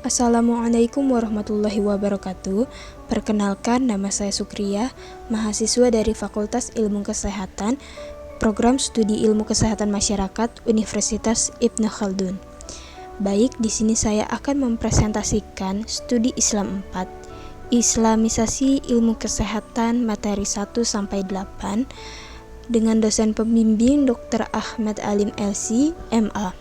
Assalamualaikum warahmatullahi wabarakatuh. Perkenalkan, nama saya Sukriya, mahasiswa dari Fakultas Ilmu Kesehatan, Program Studi Ilmu Kesehatan Masyarakat, Universitas Ibnu Khaldun. Baik, di sini saya akan mempresentasikan studi Islam 4, Islamisasi Ilmu Kesehatan materi 1 sampai 8 dengan dosen pembimbing Dr. Ahmad Alim LC, MA.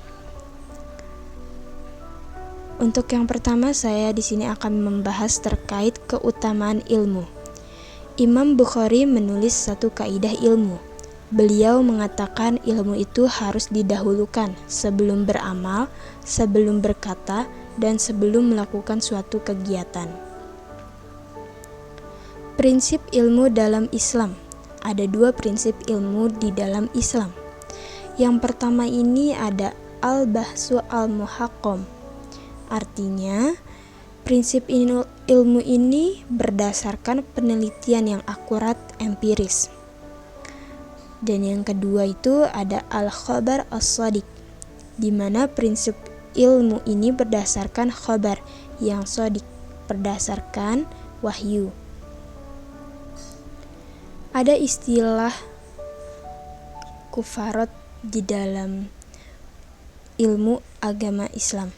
Untuk yang pertama, saya di sini akan membahas terkait keutamaan ilmu. Imam Bukhari menulis satu kaidah ilmu. Beliau mengatakan ilmu itu harus didahulukan sebelum beramal, sebelum berkata, dan sebelum melakukan suatu kegiatan. Prinsip ilmu dalam Islam. Ada dua prinsip ilmu di dalam Islam. Yang pertama ini ada al-bahsu al-muhaqqam. Artinya, prinsip ilmu ini berdasarkan penelitian yang akurat empiris. Dan yang kedua itu ada al-khabar as-shadiq, di mana prinsip ilmu ini berdasarkan khabar yang shadiq, berdasarkan wahyu. Ada istilah kufarat di dalam ilmu agama Islam.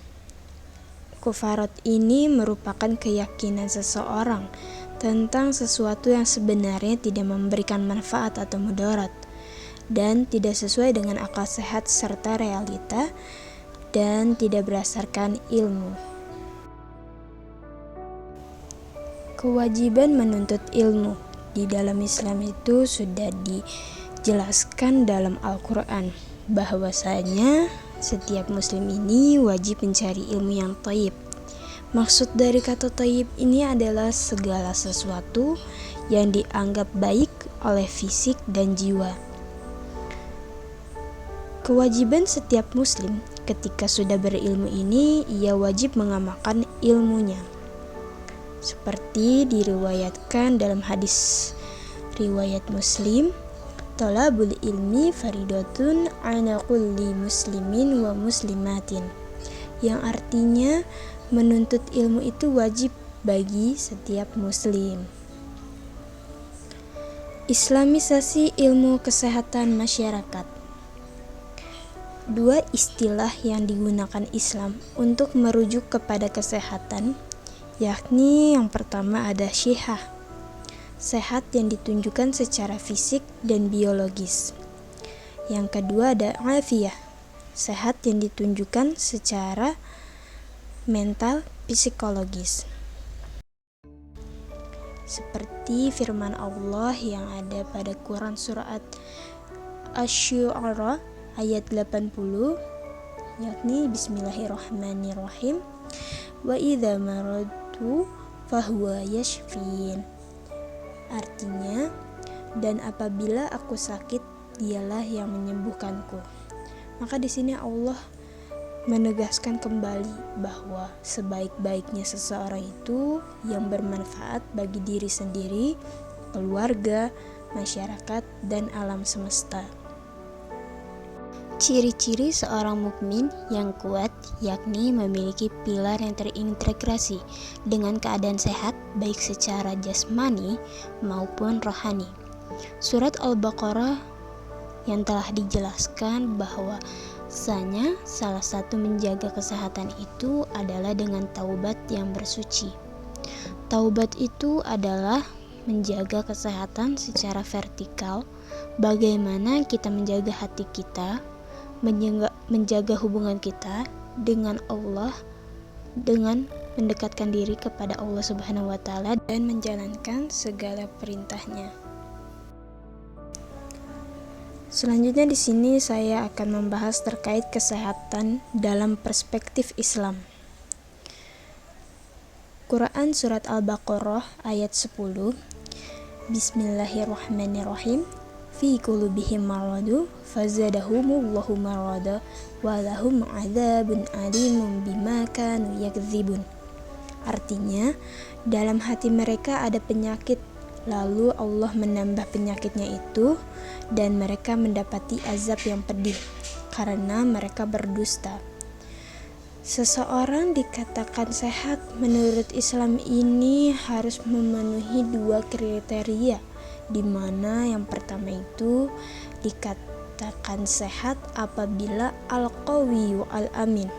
Kufarat ini merupakan keyakinan seseorang tentang sesuatu yang sebenarnya tidak memberikan manfaat atau mudarat dan tidak sesuai dengan akal sehat serta realita dan tidak berdasarkan ilmu. Kewajiban menuntut ilmu di dalam Islam itu sudah dijelaskan dalam Al-Quran, bahwasanya setiap muslim ini wajib mencari ilmu yang thayyib. Maksud dari kata thayyib ini adalah segala sesuatu yang dianggap baik oleh fisik dan jiwa. Kewajiban setiap muslim ketika sudah berilmu ini, ia wajib mengamalkan ilmunya. Seperti diriwayatkan dalam hadis riwayat Muslim, Thalabul ilmi faridatun ala kulli muslimin wa muslimatin, yang artinya menuntut ilmu itu wajib bagi setiap muslim. Islamisasi ilmu kesehatan masyarakat. Dua istilah yang digunakan Islam untuk merujuk kepada kesehatan, yakni yang pertama ada syihah, sehat yang ditunjukkan secara fisik dan biologis. Yang kedua ada afiyah, sehat yang ditunjukkan secara mental psikologis. Seperti firman Allah yang ada pada Quran surat Asy-Syu'ara ayat 80, yakni Bismillahirrahmanirrahim, wa idza maradu fahuwa yashfin. Artinya, dan apabila aku sakit, dialah yang menyembuhkanku. Maka di sini Allah menegaskan kembali bahwa sebaik-baiknya seseorang itu yang bermanfaat bagi diri sendiri, keluarga, masyarakat, dan alam semesta. Ciri-ciri seorang mukmin yang kuat yakni memiliki pilar yang terintegrasi dengan keadaan sehat baik secara jasmani maupun rohani. Surat Al-Baqarah yang telah dijelaskan bahwasanya salah satu menjaga kesehatan itu adalah dengan taubat yang bersuci. Taubat itu adalah menjaga kesehatan secara vertikal, bagaimana kita menjaga hati kita, menjaga hubungan kita dengan Allah, dengan mendekatkan diri kepada Allah Subhanahu wa Ta'ala dan menjalankan segala perintahnya. Selanjutnya di sini saya akan membahas terkait kesehatan dalam perspektif Islam. Quran surat Al-Baqarah ayat 10, Bismillahirrahmanirrahim, fi qulubihim maradu fazadahumullahu marada wa lahum adzabun alimun bima kanu yakdzibun. Artinya, dalam hati mereka ada penyakit, lalu Allah menambah penyakitnya itu dan mereka mendapati azab yang pedih karena mereka berdusta. Seseorang dikatakan sehat menurut Islam ini harus memenuhi 2 kriteria, di mana yang pertama itu dikatakan sehat apabila al-qawiyyu al-amin,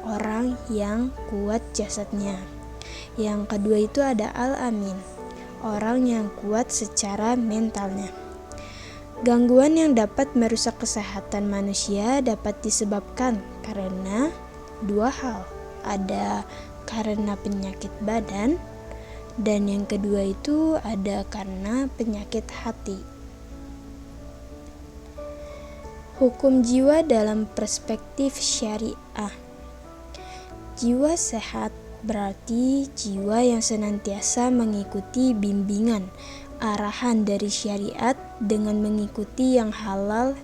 orang yang kuat jasadnya. Yang kedua itu ada al-amin, orang yang kuat secara mentalnya. Gangguan yang dapat merusak kesehatan manusia dapat disebabkan karena 2 hal, ada karena penyakit badan, dan yang kedua itu ada karena penyakit hati. Hukum jiwa dalam perspektif syariah. Jiwa sehat berarti jiwa yang senantiasa mengikuti bimbingan, arahan dari syariat dengan mengikuti yang halal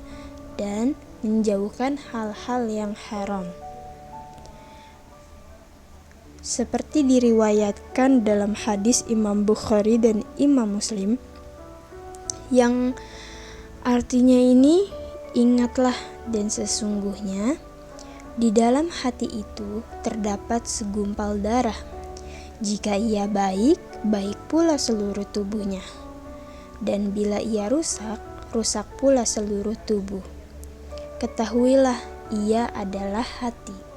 dan menjauhkan hal-hal yang haram. Seperti diriwayatkan dalam hadis Imam Bukhari dan Imam Muslim, yang artinya ini, ingatlah dan sesungguhnya di dalam hati itu terdapat segumpal darah. Jika ia baik, baik pula seluruh tubuhnya. Dan bila ia rusak, rusak pula seluruh tubuh. Ketahuilah, ia adalah hati.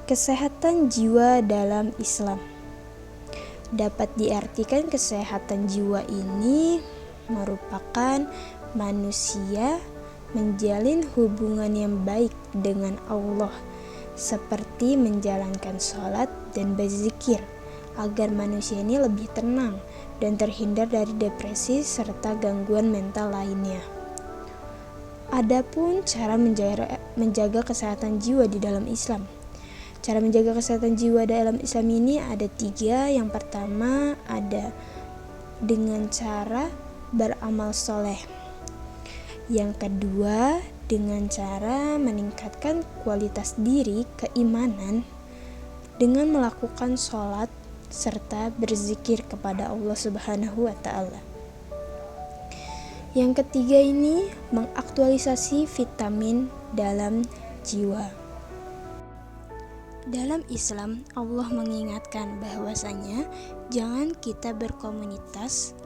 Kesehatan jiwa dalam Islam dapat diartikan kesehatan jiwa ini merupakan manusia menjalin hubungan yang baik dengan Allah, seperti menjalankan sholat dan berzikir, agar manusia ini lebih tenang dan terhindar dari depresi serta gangguan mental lainnya. Adapun cara menjaga kesehatan jiwa di dalam Islam. Cara menjaga kesehatan jiwa dalam Islam ini ada 3. Yang pertama ada dengan cara beramal soleh. Yang kedua dengan cara meningkatkan kualitas diri keimanan dengan melakukan sholat serta berzikir kepada Allah Subhanahu wa Ta'ala. Yang ketiga ini mengaktualisasi vitamin dalam jiwa. Dalam Islam, Allah mengingatkan bahwasanya jangan kita berkomunitas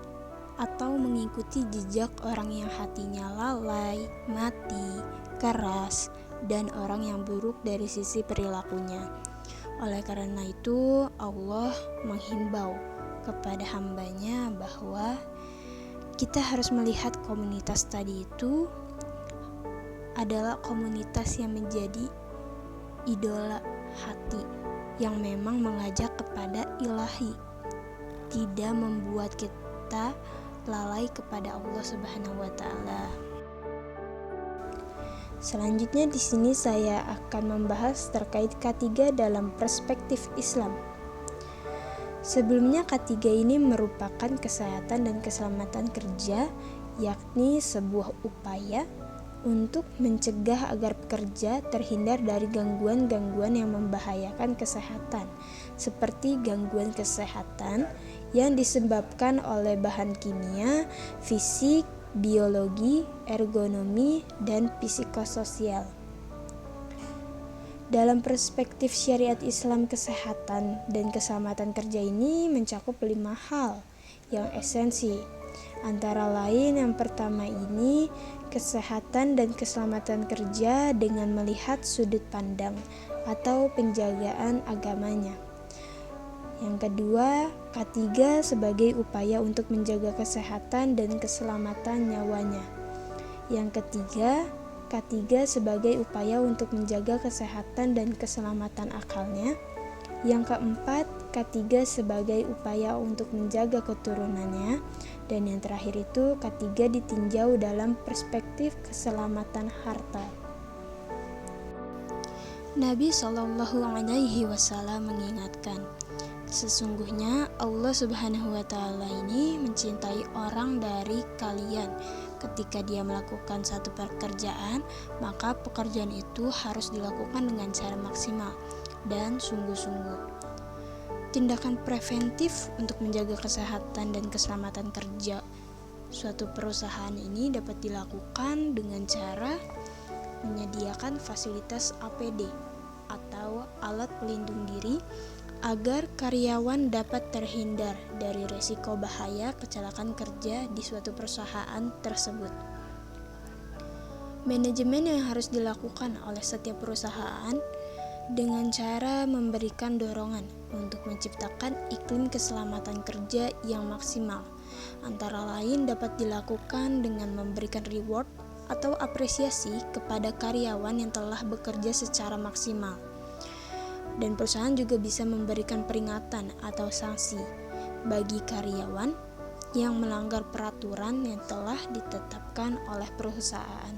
atau mengikuti jejak orang yang hatinya lalai, mati, keras, dan orang yang buruk dari sisi perilakunya. Oleh karena itu, Allah menghimbau kepada hambanya bahwa kita harus melihat komunitas tadi itu adalah komunitas yang menjadi idola hati, yang memang mengajak kepada ilahi, tidak membuat kita lalai kepada Allah Subhanahu wa Ta'ala. Selanjutnya di sini saya akan membahas terkait K3 dalam perspektif Islam. Sebelumnya K3 ini merupakan kesehatan dan keselamatan kerja, yakni sebuah upaya untuk mencegah agar pekerja terhindar dari gangguan-gangguan yang membahayakan kesehatan, seperti gangguan kesehatan yang disebabkan oleh bahan kimia, fisik, biologi, ergonomi, dan psikososial. Dalam perspektif syariat Islam, kesehatan dan keselamatan kerja ini mencakup 5 hal yang esensi. Antara lain yang pertama ini kesehatan dan keselamatan kerja dengan melihat sudut pandang atau penjagaan agamanya. Yang kedua, K3 sebagai upaya untuk menjaga kesehatan dan keselamatan nyawanya. Yang ketiga, K3 sebagai upaya untuk menjaga kesehatan dan keselamatan akalnya. Yang keempat, K3 sebagai upaya untuk menjaga keturunannya. Dan yang terakhir itu K3 ditinjau dalam perspektif keselamatan harta. Nabi SAW mengingatkan, sesungguhnya Allah Subhanahu wa Ta'ala ini mencintai orang dari kalian. Ketika dia melakukan satu pekerjaan, maka pekerjaan itu harus dilakukan dengan cara maksimal dan sungguh-sungguh. Tindakan preventif untuk menjaga kesehatan dan keselamatan kerja suatu perusahaan ini dapat dilakukan dengan cara menyediakan fasilitas APD atau alat pelindung diri agar karyawan dapat terhindar dari risiko bahaya kecelakaan kerja di suatu perusahaan tersebut. Manajemen yang harus dilakukan oleh setiap perusahaan dengan cara memberikan dorongan untuk menciptakan iklim keselamatan kerja yang maksimal, antara lain dapat dilakukan dengan memberikan reward atau apresiasi kepada karyawan yang telah bekerja secara maksimal. Dan perusahaan juga bisa memberikan peringatan atau sanksi bagi karyawan yang melanggar peraturan yang telah ditetapkan oleh perusahaan.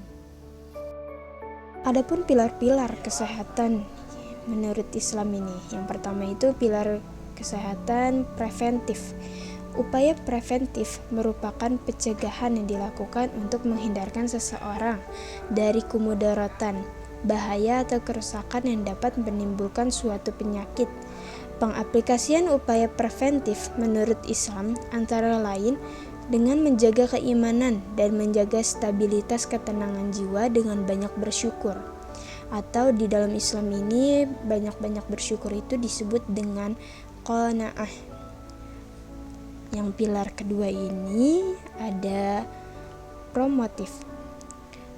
Adapun pilar-pilar kesehatan menurut Islam ini, yang pertama itu pilar kesehatan preventif. Upaya preventif merupakan pencegahan yang dilakukan untuk menghindarkan seseorang dari kemudaratan, bahaya atau kerusakan yang dapat menimbulkan suatu penyakit. Pengaplikasian upaya preventif menurut Islam antara lain dengan menjaga keimanan dan menjaga stabilitas ketenangan jiwa dengan banyak bersyukur. Atau di dalam Islam ini banyak-banyak bersyukur itu disebut dengan qanaah. Yang pilar kedua ini ada promotif,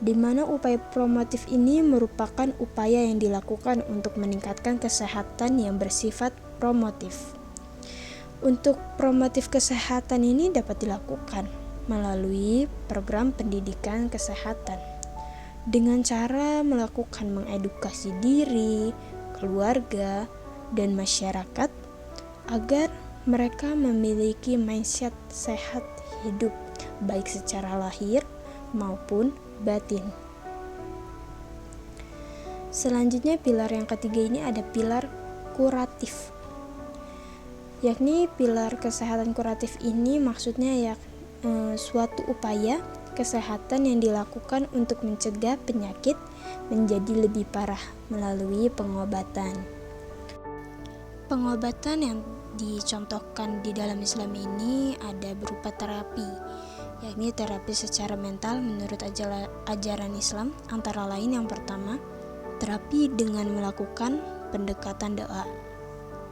di mana upaya promotif ini merupakan upaya yang dilakukan untuk meningkatkan kesehatan yang bersifat promotif. Untuk promotif kesehatan ini dapat dilakukan melalui program pendidikan kesehatan dengan cara melakukan mengedukasi diri, keluarga, dan masyarakat agar mereka memiliki mindset sehat hidup baik secara lahir maupun batin. Selanjutnya pilar yang ketiga ini ada pilar kuratif, yakni pilar kesehatan kuratif ini maksudnya suatu upaya kesehatan yang dilakukan untuk mencegah penyakit menjadi lebih parah melalui pengobatan. Pengobatan yang dicontohkan di dalam Islam ini ada berupa terapi, yakni terapi secara mental menurut ajaran Islam, antara lain yang pertama, terapi dengan melakukan pendekatan doa.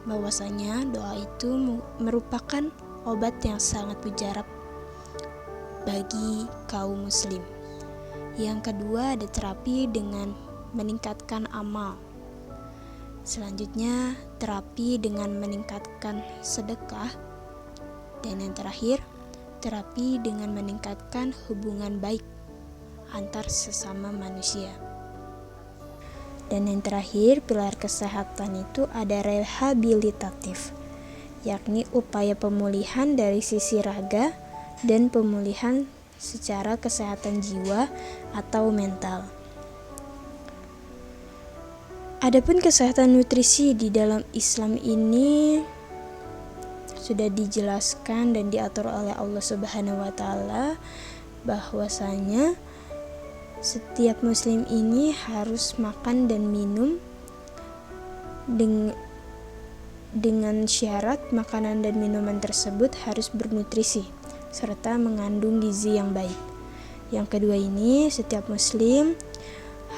Bahwasanya doa itu merupakan obat yang sangat mujarab bagi kaum muslim. Yang kedua ada terapi dengan meningkatkan amal. Selanjutnya terapi dengan meningkatkan sedekah. Dan yang terakhir terapi dengan meningkatkan hubungan baik antar sesama manusia. Dan yang terakhir, pilar kesehatan itu ada rehabilitatif, yakni upaya pemulihan dari sisi raga dan pemulihan secara kesehatan jiwa atau mental. Adapun kesehatan nutrisi di dalam Islam ini sudah dijelaskan dan diatur oleh Allah Subhanahu wa taala bahwasanya setiap muslim ini harus makan dan minum dengan syarat makanan dan minuman tersebut harus bernutrisi serta mengandung gizi yang baik. Yang kedua ini, setiap muslim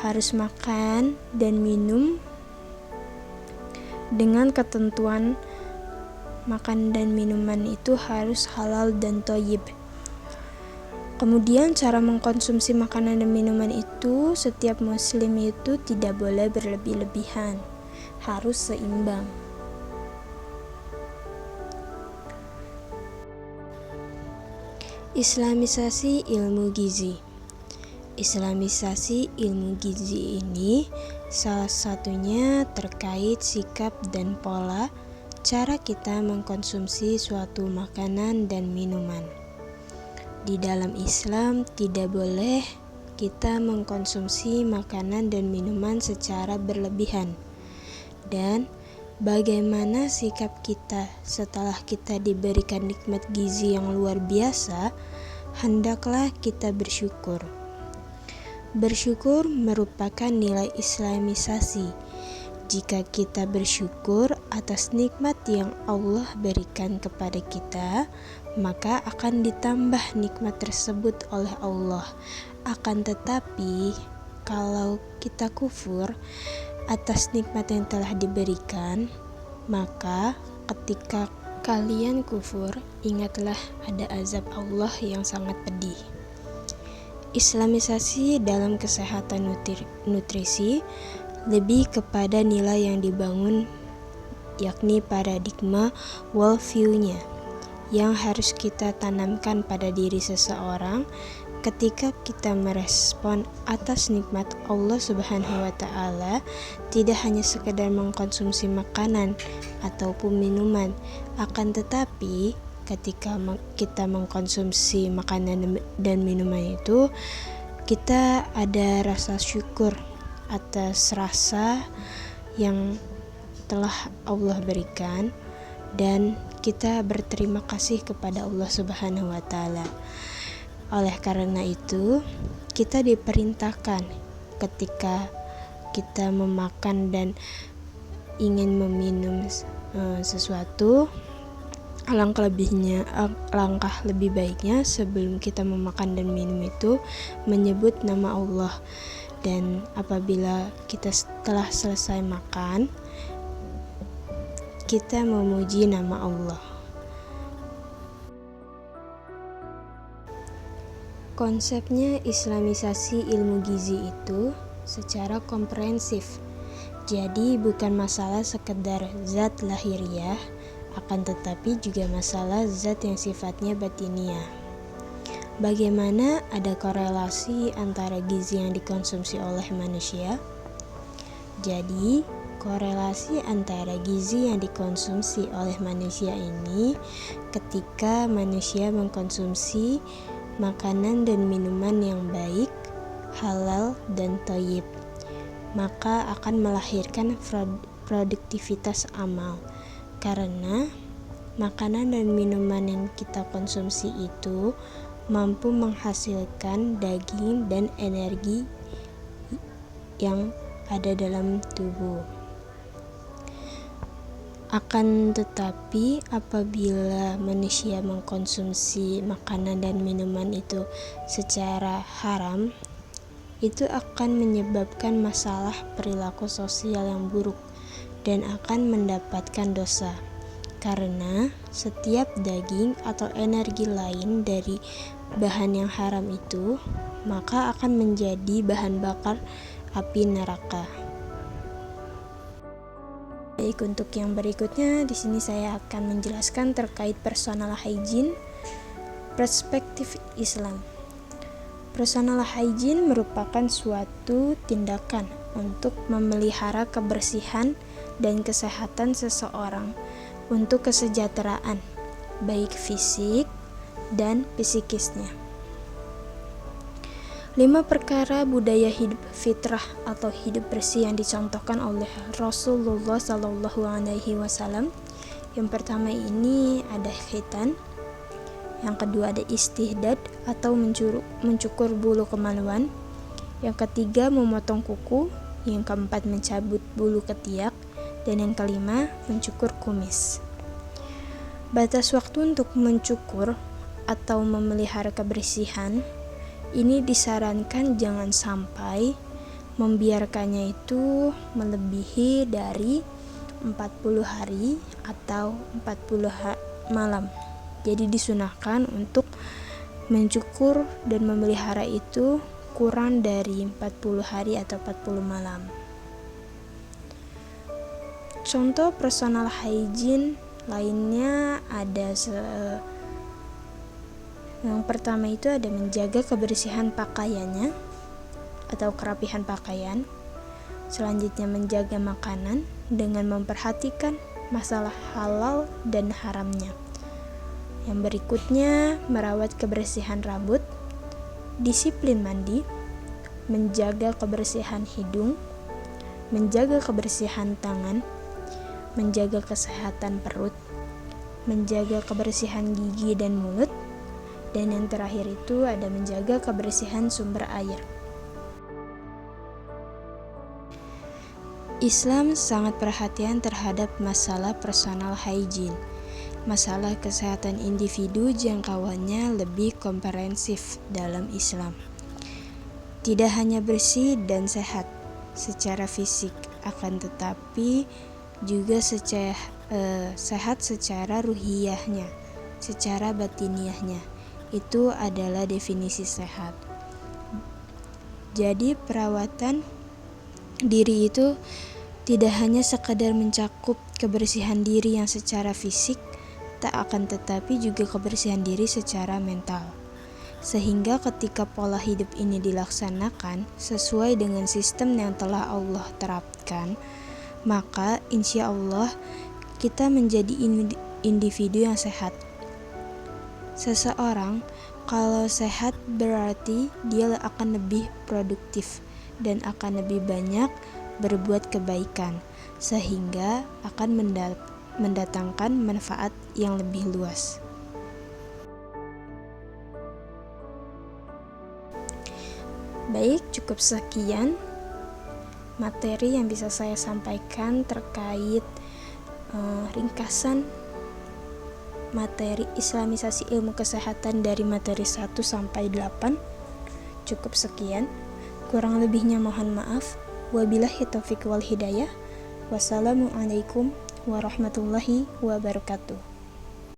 harus makan dan minum dengan ketentuan makan dan minuman itu harus halal dan thayyib. Kemudian cara mengkonsumsi makanan dan minuman itu setiap muslim itu tidak boleh berlebih-lebihan, harus seimbang. Islamisasi ilmu gizi. Islamisasi ilmu gizi ini salah satunya terkait sikap dan pola cara kita mengkonsumsi suatu makanan dan minuman. Di dalam Islam tidak boleh kita mengkonsumsi makanan dan minuman secara berlebihan. Dan bagaimana sikap kita setelah kita diberikan nikmat gizi yang luar biasa, hendaklah kita bersyukur. Bersyukur merupakan nilai islamisasi. Jika kita bersyukur atas nikmat yang Allah berikan kepada kita, maka akan ditambah nikmat tersebut oleh Allah. Akan tetapi, kalau kita kufur atas nikmat yang telah diberikan, maka ketika kalian kufur, ingatlah ada azab Allah yang sangat pedih. Islamisasi dalam kesehatan nutrisi lebih kepada nilai yang dibangun, yakni paradigma worldview-nya yang harus kita tanamkan pada diri seseorang ketika kita merespon atas nikmat Allah Subhanahu wa Ta'ala, tidak hanya sekedar mengkonsumsi makanan ataupun minuman, akan tetapi ketika kita mengkonsumsi makanan dan minuman itu, kita ada rasa syukur atas rasa yang telah Allah berikan, dan kita berterima kasih kepada Allah Subhanahu wa Ta'ala. Oleh karena itu, kita diperintahkan ketika kita memakan dan ingin meminum sesuatu, langkah lebih baiknya sebelum kita memakan dan minum itu menyebut nama Allah. Dan apabila kita telah selesai makan, kita memuji nama Allah. Konsepnya islamisasi ilmu gizi itu secara komprehensif. Jadi bukan masalah sekedar zat lahiriah, akan tetapi juga masalah zat yang sifatnya batiniah. Bagaimana ada korelasi antara gizi yang dikonsumsi oleh manusia? Jadi, korelasi antara gizi yang dikonsumsi oleh manusia ini ketika manusia mengkonsumsi makanan dan minuman yang baik, halal, dan thayyib, maka akan melahirkan produktivitas amal. Karena makanan dan minuman yang kita konsumsi itu mampu menghasilkan daging dan energi yang ada dalam tubuh. Akan tetapi apabila manusia mengkonsumsi makanan dan minuman itu secara haram, itu akan menyebabkan masalah perilaku sosial yang buruk dan akan mendapatkan dosa. Karena setiap daging atau energi lain dari bahan yang haram itu, maka akan menjadi bahan bakar api neraka. Baik, untuk yang berikutnya di sini saya akan menjelaskan terkait personal hygiene, perspektif Islam. Personal hygiene merupakan suatu tindakan untuk memelihara kebersihan dan kesehatan seseorang untuk kesejahteraan baik fisik dan psikisnya. 5 perkara budaya hidup fitrah atau hidup bersih yang dicontohkan oleh Rasulullah SAW. Yang pertama ini ada khitan, yang kedua ada istihdad atau mencukur bulu kemaluan, yang ketiga memotong kuku, yang keempat mencabut bulu ketiak, dan yang kelima mencukur kumis. Batas waktu untuk mencukur atau memelihara kebersihan ini disarankan jangan sampai membiarkannya itu melebihi dari 40 hari atau 40 malam. Jadi disunahkan untuk mencukur dan memelihara itu kurang dari 40 hari atau 40 malam. Contoh personal hygiene lainnya ada yang pertama itu ada menjaga kebersihan pakaiannya atau kerapihan pakaian. Selanjutnya menjaga makanan dengan memperhatikan masalah halal dan haramnya. Yang berikutnya merawat kebersihan rambut, disiplin mandi, menjaga kebersihan hidung, menjaga kebersihan tangan, menjaga kesehatan perut, menjaga kebersihan gigi dan mulut, dan yang terakhir itu ada menjaga kebersihan sumber air. Islam sangat perhatian terhadap masalah personal hygiene. Masalah kesehatan individu jangkauannya lebih komprehensif dalam Islam. Tidak hanya bersih dan sehat secara fisik, akan tetapi juga sehat secara ruhiyahnya, secara batiniahnya. Itu adalah definisi sehat. Jadi perawatan diri itu tidak hanya sekadar mencakup kebersihan diri yang secara fisik, tak akan tetapi juga kebersihan diri secara mental. Sehingga ketika pola hidup ini dilaksanakan sesuai dengan sistem yang telah Allah terapkan, maka insya Allah kita menjadi individu yang sehat. Seseorang kalau sehat berarti dia akan lebih produktif dan akan lebih banyak berbuat kebaikan, sehingga akan mendatangkan manfaat yang lebih luas. Baik, cukup sekian materi yang bisa saya sampaikan terkait ringkasan materi Islamisasi ilmu kesehatan dari materi 1 sampai 8. Cukup sekian. Kurang lebihnya mohon maaf. Wabillahi taufiq wal hidayah. Wassalamualaikum warahmatullahi wabarakatuh.